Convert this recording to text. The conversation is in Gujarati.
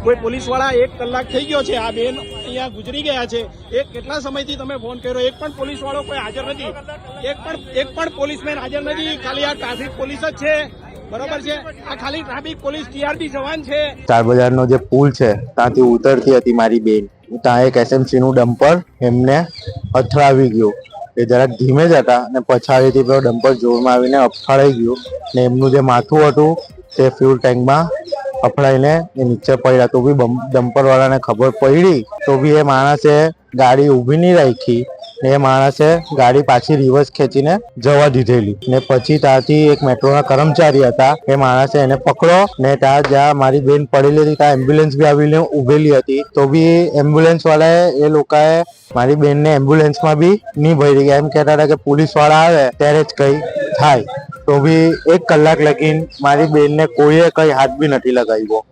કોઈ પોલીસ વાળા 1 કલાક થઈ ગયો છે, આ બેન અહીંયા ગુજરી ગયા છે, કેટલા સમયથી તમે ફોન કર્યો, એક પણ પોલીસ વાળો કોઈ હાજર નથી, એક પણ પોલીસમેન હાજર નથી, ખાલી આ ટ્રાફિક પોલીસ જ છે, બરોબર છે, આ ખાલી ટ્રાફિક પોલીસ ટીઆરપી જવાન છે। 4 બજારનો જે પુલ છે ત્યાંથી ઉતરતી હતી મારી બેન, ત્યાં એક એસએમસી નું ડમ્પર એમને અથડાવી ગયું, એ જરાક ધીમે જ હતા અને પછાડીથી પેલો ડમ્પર જોરમાં આવીને અફાળાઈ ગયું ને એમનું જે માથું હતું તે ફ્યુલ ટેન્કમાં અફડાઈને એ નીચે પડ્યા, તો બી ડમ્પર વાળાને ખબર પડી તો બી એ માણસે ગાડી ઊભી નહીં રાખી ને એ માણસે ગાડી પાછી રિવર્સ ખેંચીને જવા દીધેલી ને પછી ત્યાંથી એક મેટ્રોના કર્મચારી હતા, એ માણસે એને પકડો ને ત્યાં જ્યાં મારી બેન પડેલી હતી ત્યાં એમ્બ્યુલન્સ બી આવીને ઉભેલી હતી, તો બી એમ્બ્યુલન્સ વાળાએ એ લોકોએ મારી બેનને એમ્બ્યુલન્સમાં બી નહીં ભરી ગયા, એમ કહેતા હતા કે પોલીસ વાળા આવે ત્યારે જ કઈ થાય, તો બી 1 કલાક લગીને મારી બેનને કોઈએ કઈ હાથ બી નથી લગાવ્યો।